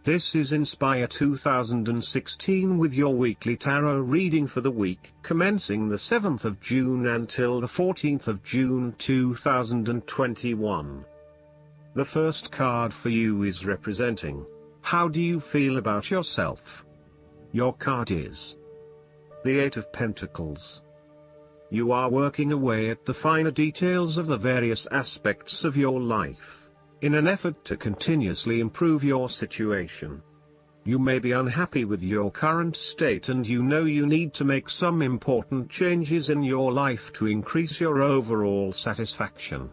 This is Inspire 2016 with your weekly tarot reading for the week commencing the 7th of June until the 14th of June 2021. The first card for you is representing, how do you feel about yourself? Your card is the Eight of Pentacles. You are working away at the finer details of the various aspects of your life, in an effort to continuously improve your situation. You may be unhappy with your current state and you know you need to make some important changes in your life to increase your overall satisfaction.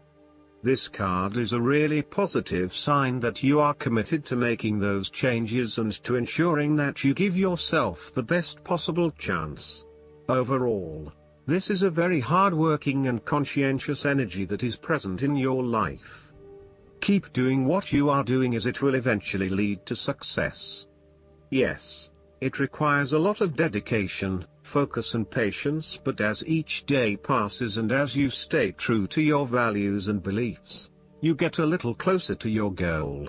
This card is a really positive sign that you are committed to making those changes and to ensuring that you give yourself the best possible chance. Overall, this is a very hard-working and conscientious energy that is present in your life. Keep doing what you are doing as it will eventually lead to success. Yes, it requires a lot of dedication, focus and patience, but as each day passes and as you stay true to your values and beliefs, you get a little closer to your goal.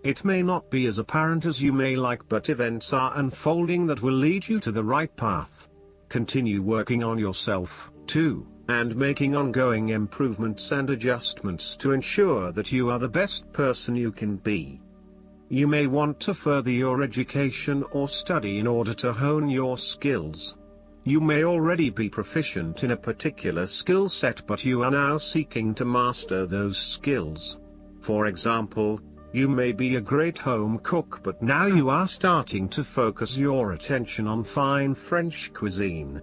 It may not be as apparent as you may like, but events are unfolding that will lead you to the right path. Continue working on yourself, too, and making ongoing improvements and adjustments to ensure that you are the best person you can be. You may want to further your education or study in order to hone your skills. You may already be proficient in a particular skill set, but you are now seeking to master those skills. For example, you may be a great home cook, but now you are starting to focus your attention on fine French cuisine.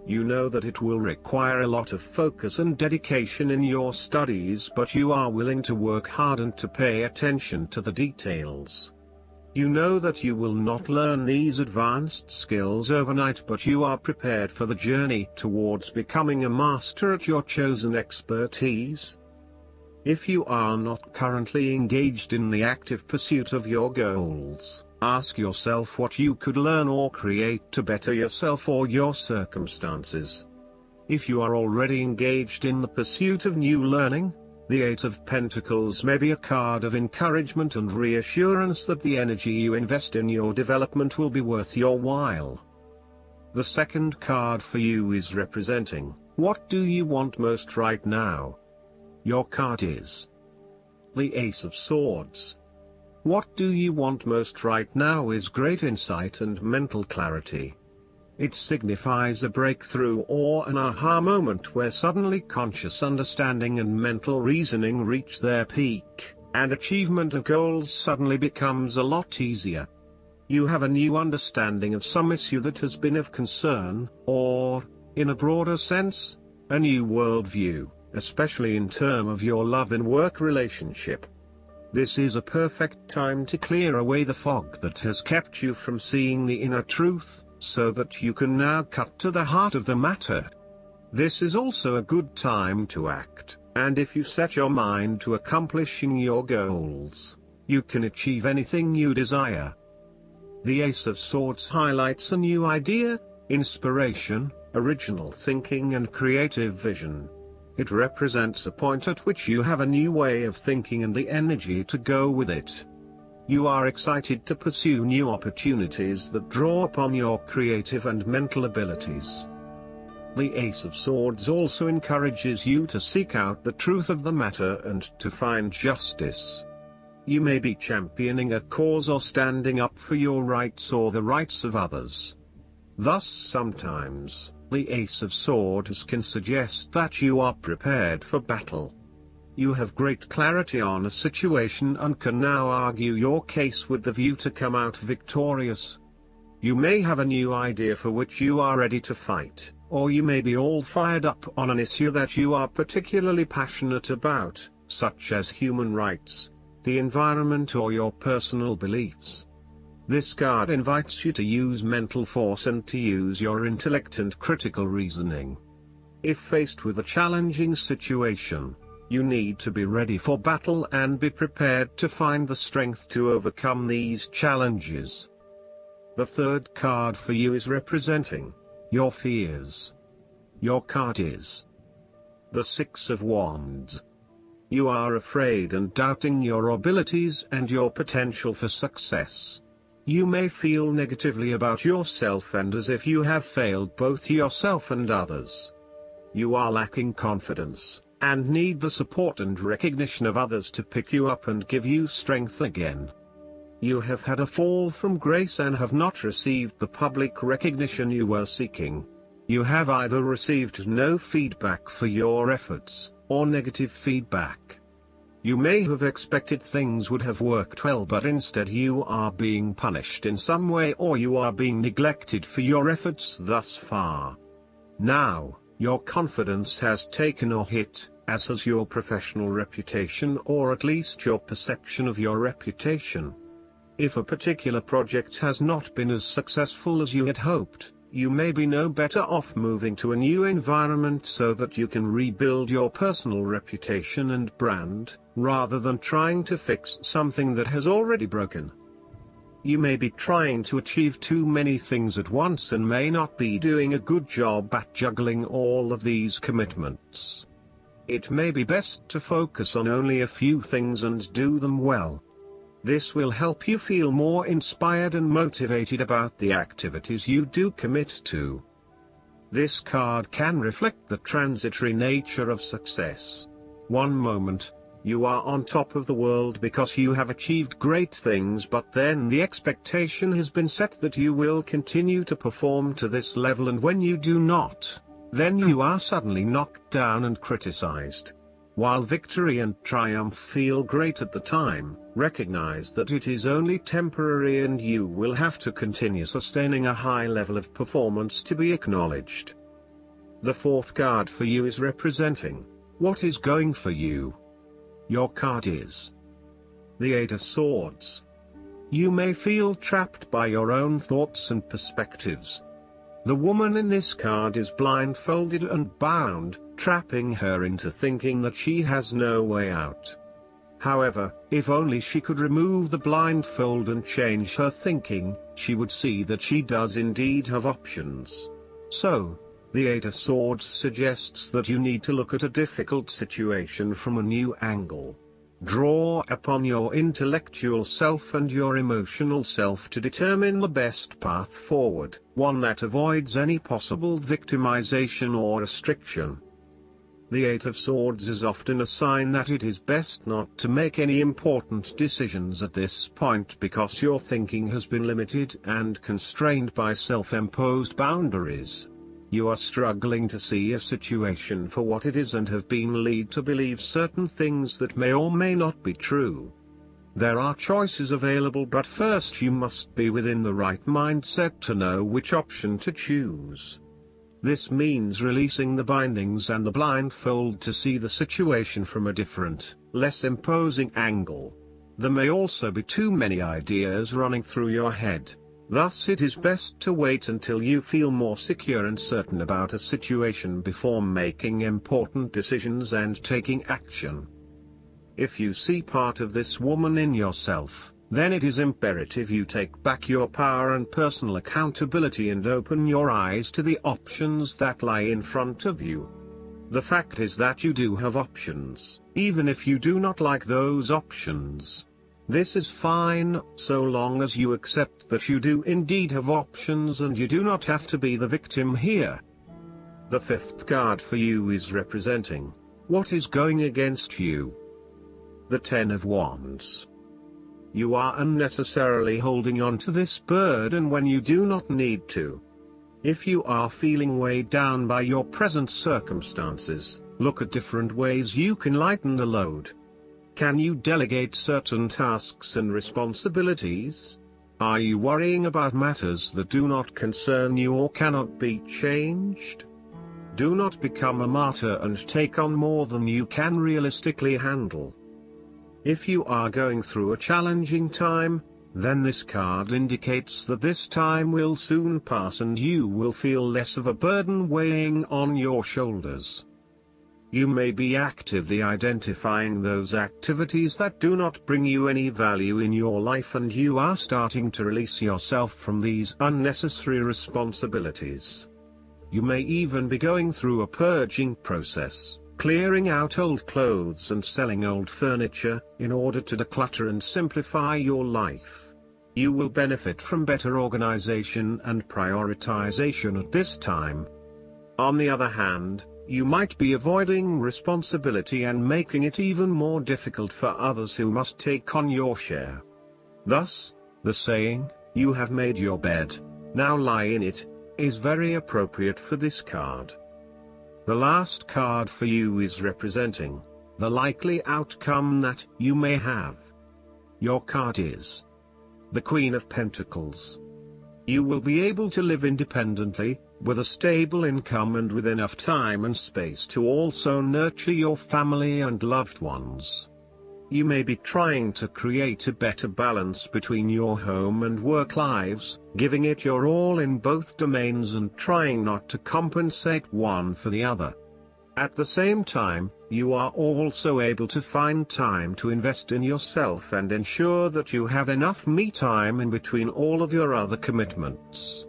You know that it will require a lot of focus and dedication in your studies, but you are willing to work hard and to pay attention to the details. You know that you will not learn these advanced skills overnight, but you are prepared for the journey towards becoming a master at your chosen expertise. If you are not currently engaged in the active pursuit of your goals, ask yourself what you could learn or create to better yourself or your circumstances. If you are already engaged in the pursuit of new learning, the Eight of Pentacles may be a card of encouragement and reassurance that the energy you invest in your development will be worth your while. The second card for you is representing, what do you want most right now? Your card is the Ace of Swords. What do you want most right now is great insight and mental clarity. It signifies a breakthrough or an aha moment where suddenly conscious understanding and mental reasoning reach their peak, and achievement of goals suddenly becomes a lot easier. You have a new understanding of some issue that has been of concern, or, in a broader sense, a new worldview, especially in terms of your love and work relationship. This is a perfect time to clear away the fog that has kept you from seeing the inner truth, so that you can now cut to the heart of the matter. This is also a good time to act, and if you set your mind to accomplishing your goals, you can achieve anything you desire. The Ace of Swords highlights a new idea, inspiration, original thinking and creative vision. It represents a point at which you have a new way of thinking and the energy to go with it. You are excited to pursue new opportunities that draw upon your creative and mental abilities. The Ace of Swords also encourages you to seek out the truth of the matter and to find justice. You may be championing a cause or standing up for your rights or the rights of others. Thus sometimes, the Ace of Swords can suggest that you are prepared for battle. You have great clarity on a situation and can now argue your case with the view to come out victorious. You may have a new idea for which you are ready to fight, or you may be all fired up on an issue that you are particularly passionate about, such as human rights, the environment or your personal beliefs. This card invites you to use mental force and to use your intellect and critical reasoning. If faced with a challenging situation, you need to be ready for battle and be prepared to find the strength to overcome these challenges. The third card for you is representing your fears. Your card is the Six of Wands. You are afraid and doubting your abilities and your potential for success. You may feel negatively about yourself and as if you have failed both yourself and others. You are lacking confidence, and need the support and recognition of others to pick you up and give you strength again. You have had a fall from grace and have not received the public recognition you were seeking. You have either received no feedback for your efforts, or negative feedback. You may have expected things would have worked well, but instead you are being punished in some way, or you are being neglected for your efforts thus far. Now, your confidence has taken a hit, as has your professional reputation, or at least your perception of your reputation. If a particular project has not been as successful as you had hoped, you may be no better off moving to a new environment so that you can rebuild your personal reputation and brand, rather than trying to fix something that has already broken. You may be trying to achieve too many things at once and may not be doing a good job at juggling all of these commitments. It may be best to focus on only a few things and do them well. This will help you feel more inspired and motivated about the activities you do commit to. This card can reflect the transitory nature of success. One moment, you are on top of the world because you have achieved great things, but then the expectation has been set that you will continue to perform to this level, and when you do not, then you are suddenly knocked down and criticized. While victory and triumph feel great at the time, recognize that it is only temporary and you will have to continue sustaining a high level of performance to be acknowledged. The fourth card for you is representing what is going for you. Your card is the Eight of Swords. You may feel trapped by your own thoughts and perspectives. The woman in this card is blindfolded and bound, trapping her into thinking that she has no way out. However, if only she could remove the blindfold and change her thinking, she would see that she does indeed have options. So, the Eight of Swords suggests that you need to look at a difficult situation from a new angle. Draw upon your intellectual self and your emotional self to determine the best path forward, one that avoids any possible victimization or restriction. The Eight of Swords is often a sign that it is best not to make any important decisions at this point because your thinking has been limited and constrained by self-imposed boundaries. You are struggling to see a situation for what it is and have been led to believe certain things that may or may not be true. There are choices available, but first you must be within the right mindset to know which option to choose. This means releasing the bindings and the blindfold to see the situation from a different, less imposing angle. There may also be too many ideas running through your head. Thus it is best to wait until you feel more secure and certain about a situation before making important decisions and taking action. If you see part of this woman in yourself, then it is imperative you take back your power and personal accountability and open your eyes to the options that lie in front of you. The fact is that you do have options, even if you do not like those options. This is fine, so long as you accept that you do indeed have options and you do not have to be the victim here. The fifth card for you is representing what is going against you. The Ten of Wands. You are unnecessarily holding on to this burden when you do not need to. If you are feeling weighed down by your present circumstances, look at different ways you can lighten the load. Can you delegate certain tasks and responsibilities? Are you worrying about matters that do not concern you or cannot be changed? Do not become a martyr and take on more than you can realistically handle. If you are going through a challenging time, then this card indicates that this time will soon pass and you will feel less of a burden weighing on your shoulders. You may be actively identifying those activities that do not bring you any value in your life, and you are starting to release yourself from these unnecessary responsibilities. You may even be going through a purging process. clearing out old clothes and selling old furniture, in order to declutter and simplify your life. You will benefit from better organization and prioritization at this time. On the other hand, you might be avoiding responsibility and making it even more difficult for others who must take on your share. Thus, the saying, "You have made your bed, now lie in it," is very appropriate for this card. The last card for you is representing the likely outcome that you may have. Your card is the Queen of Pentacles. You will be able to live independently, with a stable income and with enough time and space to also nurture your family and loved ones. You may be trying to create a better balance between your home and work lives, giving it your all in both domains and trying not to compensate one for the other. At the same time, you are also able to find time to invest in yourself and ensure that you have enough me time in between all of your other commitments.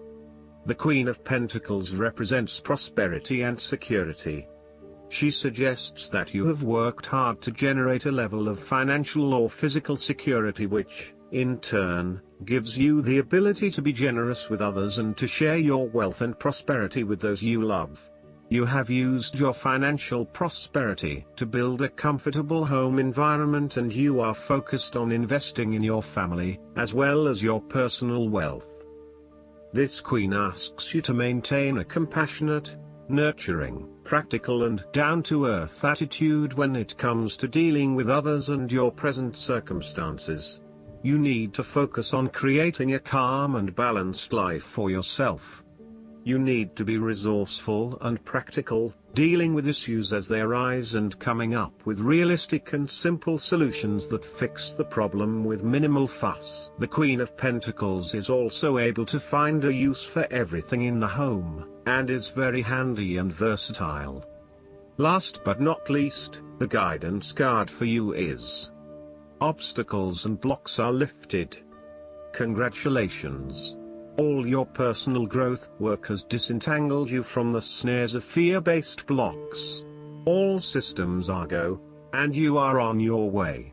The Queen of Pentacles represents prosperity and security. She suggests that you have worked hard to generate a level of financial or physical security which, in turn, gives you the ability to be generous with others and to share your wealth and prosperity with those you love. You have used your financial prosperity to build a comfortable home environment and you are focused on investing in your family, as well as your personal wealth. This Queen asks you to maintain a compassionate, nurturing, practical and down-to-earth attitude when it comes to dealing with others and your present circumstances. You need to focus on creating a calm and balanced life for yourself. You need to be resourceful and practical, dealing with issues as they arise and coming up with realistic and simple solutions that fix the problem with minimal fuss. The Queen of Pentacles is also able to find a use for everything in the home, and is very handy and versatile. Last but not least, the guidance card for you is: obstacles and blocks are lifted. Congratulations! All your personal growth work has disentangled you from the snares of fear-based blocks. All systems are go, and you are on your way.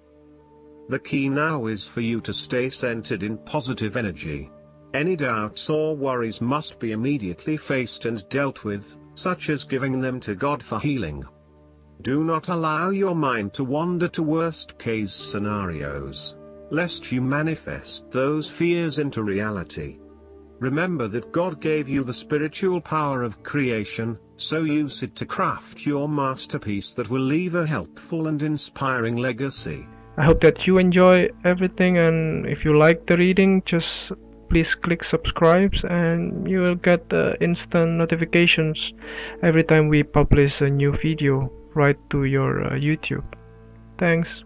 The key now is for you to stay centered in positive energy. Any doubts or worries must be immediately faced and dealt with, such as giving them to God for healing. Do not allow your mind to wander to worst-case scenarios, lest you manifest those fears into reality. Remember that God gave you the spiritual power of creation, so use it to craft your masterpiece that will leave a helpful and inspiring legacy. I hope that you enjoy everything, and if you like the reading, just please click subscribe and you will get instant notifications every time we publish a new video right to your YouTube. Thanks.